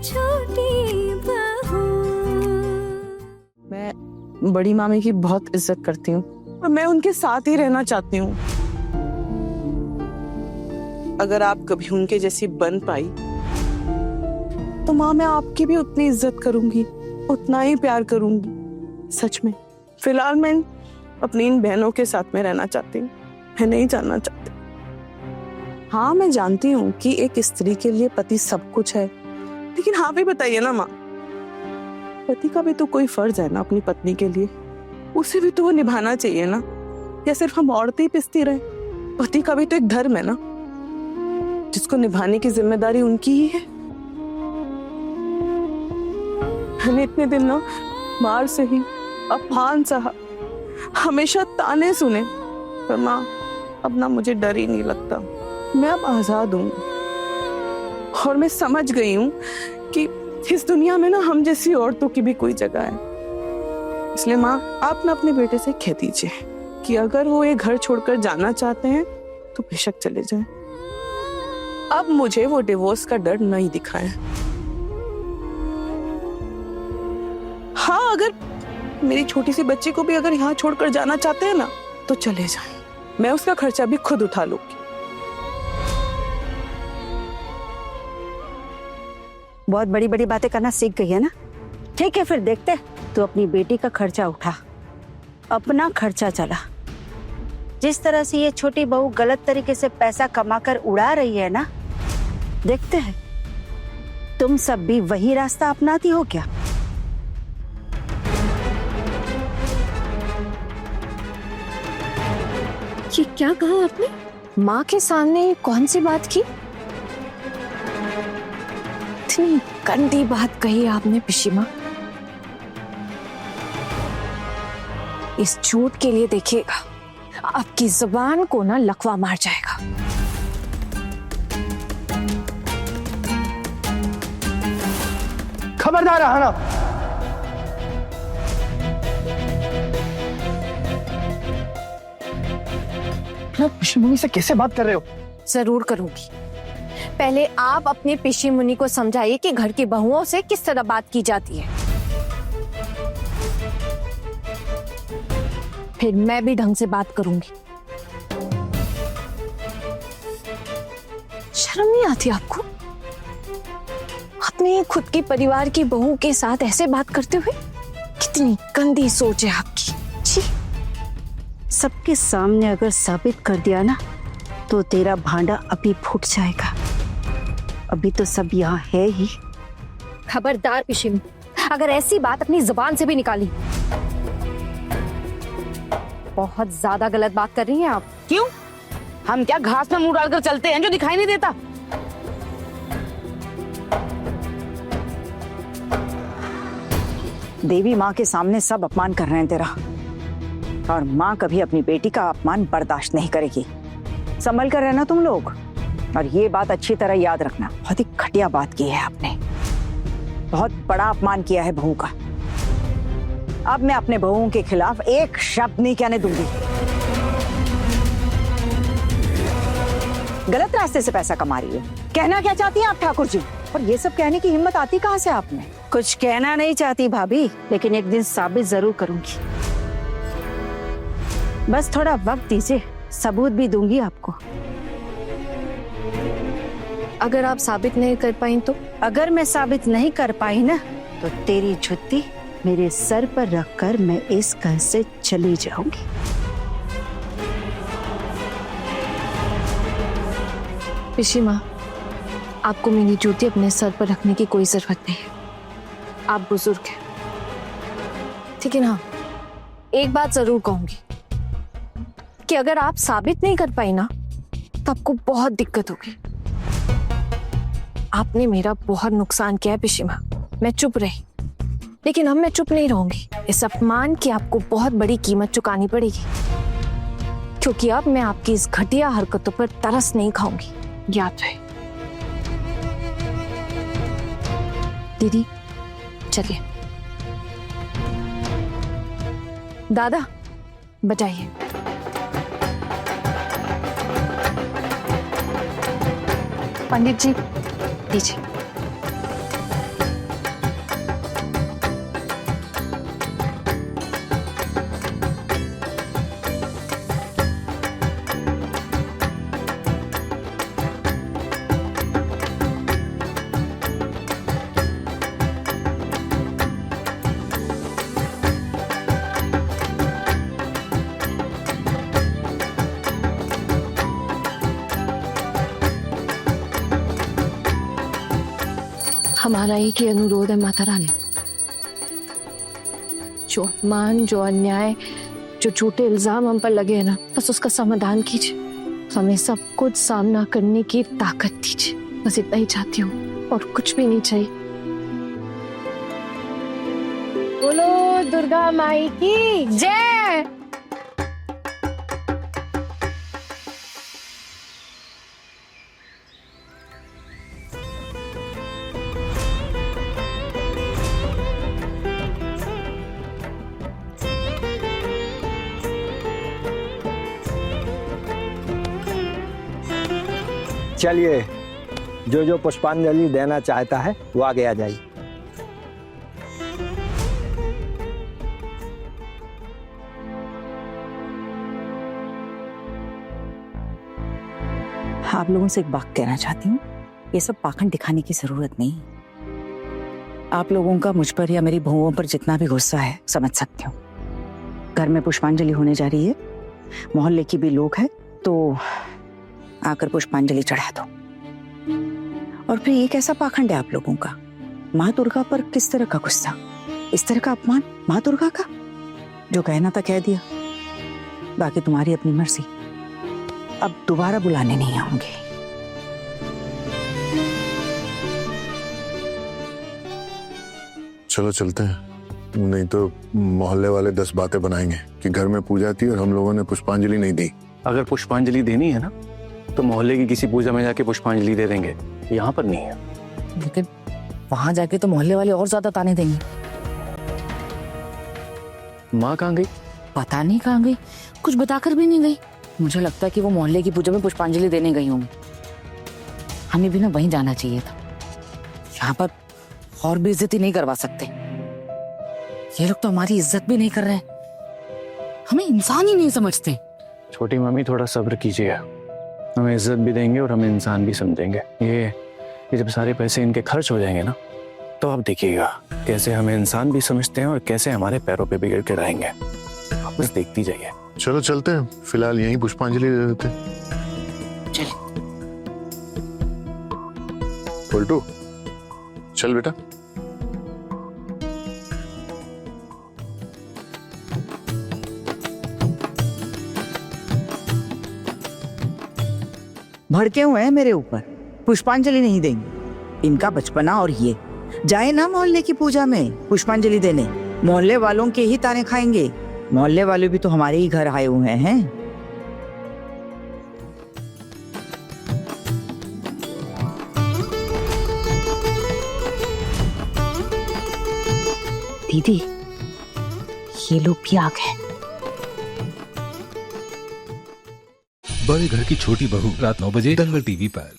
छोटी बहू। मैं बड़ी मामी की बहुत इज्जत करती हूँ और मैं उनके साथ ही रहना चाहती हूँ। अगर आप कभी उनके जैसी बन पाई तो माँ मैं आपकी भी उतनी इज्जत करूंगी, उतना ही प्यार करूंगी। सच में। फिलहाल मैं अपनी इन बहनों के साथ में रहना चाहती हूँ, मैं नहीं जानना चाहती। हाँ मैं जानती हूँ कि एक स्त्री के लिए पति सब कुछ है, लेकिन हाँ भी बताइए ना माँ, पति का भी तो कोई फर्ज है ना अपनी पत्नी के लिए, उसे भी तो वो निभाना चाहिए ना। या सिर्फ हम औरतें ही पिसती रहे? पति का भी तो एक धर्म है ना, जिसको निभाने की जिम्मेदारी उनकी ही है। मैंने इतने दिन ना मार सही, अपमान सहा, हमेशा ताने सुने, पर माँ अब ना मुझे डर ही नहीं लगता। मैं अब आजाद हूँ और मैं समझ गई हूँ कि इस दुनिया में ना हम जैसी औरतों की भी कोई जगह है। इसलिए माँ आप ना अपने बेटे से कह दीजिए कि अगर वो ये घर छोड़कर जाना चाहते हैं तो बेशक चले जाएं। अब मुझे वो डिवोर्स का डर नहीं दिखाएं। हाँ अगर मेरी छोटी सी बच्ची को भी अगर यहाँ छोड़कर जाना चाहते हैं ना तो चले जाएं, मैं उसका खर्चा भी खुद उठा लूंगी। बहुत बड़ी बड़ी बातें करना सीख गई है ना? ठीक है फिर देखते, तू अपनी बेटी का खर्चा उठा, अपना खर्चा चला। जिस तरह से ये छोटी बहू गलत तरीके से पैसा कमाकर उड़ा रही है ना, देखते हैं तुम सब भी वही रास्ता अपनाती हो क्या? ये क्या कहा आपने? माँ के सामने कौन सी बात की? इतनी गंदी बात कही आपने पिशीमा। इस झूठ के लिए देखिएगा आपकी जुबान को ना लकवा मार जाएगा। खबरदार आना। पिशी मुनि से कैसे बात कर रहे हो? जरूर करूंगी। पहले आप अपने पिशी मुनि को समझाइए कि घर की बहुओं से किस तरह बात की जाती है, फिर मैं भी ढंग से बात करूंगी। शर्म नहीं आती आपको? अपने खुद की परिवार की बहू के साथ ऐसे बात करते हुए? कितनी गंदी सोच है आपकी। छी। सबके सामने अगर साबित कर दिया ना तो तेरा भांडा अभी फूट जाएगा। अभी तो सब यहाँ है ही। खबरदार पिशिम, अगर ऐसी बात अपनी जुबान से भी निकाली। बहुत ज्यादा गलत बात कर रही हैं आप। क्यों? हम क्या घास में मुंह डालकर चलते हैं जो दिखाई नहीं देता? देवी माँ के सामने सब अपमान कर रहे हैं तेरा, और माँ कभी अपनी बेटी का अपमान बर्दाश्त नहीं करेगी। संभल कर रहना तुम लोग, और ये बात अच्छी तरह याद रखना, बहुत ही घटिया बात की है आपने, बहुत बड़ा अपमान किया है बहू का। अब मैं अपने बहुओं के खिलाफ एक शब्द नहीं कहने दूंगी। गलत रास्ते से पैसा कमा रही है, कहना क्या चाहती हैं आप ठाकुर जी? और ये सब कहने की हिम्मत आती कहाँ से आप में? कुछ कहना नहीं चाहती भाभी, लेकिन एक दिन साबित जरूर करूंगी। बस थोड़ा वक्त दीजिए, सबूत भी दूंगी आपको। अगर आप साबित नहीं कर पाई तो? अगर मैं साबित नहीं कर पाई ना तो तेरी जुत्ती मेरे सर पर रखकर मैं इस घर से चली जाऊंगी। पिशीमा, आपको मेरी जूती अपने सर पर रखने की कोई जरूरत नहीं है। आप बुजुर्ग हैं, ठीक है ना? एक बात जरूर कहूंगी कि अगर आप साबित नहीं कर पाई ना तो आपको बहुत दिक्कत होगी। आपने मेरा बहुत नुकसान किया है पिशीमा, मैं चुप रही, लेकिन अब मैं चुप नहीं रहूंगी। इस अपमान की आपको बहुत बड़ी कीमत चुकानी पड़ेगी, क्योंकि अब मैं आपकी इस घटिया हरकतों पर तरस नहीं खाऊंगी, याद रहे। दीदी चलिए। दादा बजाइए। पंडित जी दीजिए। हमारा एक ही अनुरोध है माता रानी, जो अपमान, जो अन्याय, जो झूठे इल्जाम हम पर लगे हैं ना, बस उसका समाधान कीजिए। हमें सब कुछ सामना करने की ताकत दीजिए, बस इतना ही चाहती हूँ और कुछ भी नहीं चाहिए। बोलो दुर्गा माई की जय। चलिए, जो जो पुष्पांजलि देना चाहता है वो आगे आ जाइए। आप लोगों से एक बात कहना चाहती हूँ, ये सब पाखंड दिखाने की जरूरत नहीं। आप लोगों का मुझ पर या मेरी बहुओं पर जितना भी गुस्सा है समझ सकती हूँ। घर में पुष्पांजलि होने जा रही है, मोहल्ले की भी लोग हैं, तो आकर पुष्पांजलि चढ़ा दो। और फिर ये कैसा पाखंड है आप लोगों का? माँ दुर्गा पर किस तरह का गुस्सा, इस तरह का अपमान माँ दुर्गा का? जो कहना था कह दिया, बाकी तुम्हारी अपनी मर्जी। अब दोबारा बुलाने नहीं आऊंगी। चलो चलते हैं, नहीं तो मोहल्ले वाले 10 बातें बनाएंगे कि घर में पूजा थी और हम लोगों ने पुष्पांजलि नहीं दी। अगर पुष्पांजलि देनी है ना तो मोहल्ले की किसी पूजा में जाके पुष्पांजलि दे देंगे, यहाँ पर नहीं है। लेकिन वहां जाके तो मोहल्ले वाले और ज्यादा ताने देंगे। माँ कहाँ गई? पता नहीं कहाँ गई, कुछ बताकर भी नहीं गई। मुझे लगता है कि वो मोहल्ले की पूजा में पुष्पांजलि देने गई होंगी। हमें भी ना वहीं जाना चाहिए था। यहाँ पर और भी इज्जत ही नहीं करवा सकते। ये लोग तो हमारी इज्जत भी नहीं कर रहे हैं, हमें इंसान ही नहीं समझते। छोटी मम्मी थोड़ा सब्र कीजिए, हमें इज्जत भी देंगे और हमें इंसान भी समझेंगे। ये जब सारे पैसे इनके खर्च हो जाएंगे ना, तो आप देखिएगा कैसे हमें इंसान भी समझते हैं और कैसे हमारे पैरों पे बिगड़ के रहेंगे। आप बस देखती जाइए। चलो चलते हैं, फिलहाल यहीं पुष्पांजलि दे देते हैं। चल पलटू, चल बेटा। भड़के हुए हैं मेरे ऊपर, पुष्पांजलि नहीं देंगे। इनका बचपना और ये जाए ना मोहल्ले की पूजा में पुष्पांजलि देने, मोहल्ले वालों के ही ताने खाएंगे। मोहल्ले वाले भी तो हमारे ही घर आए हुए हैं। दीदी, ये लोग भी आ गए। बड़े घर की छोटी बहू, रात 9 बजे दंगल टीवी पर।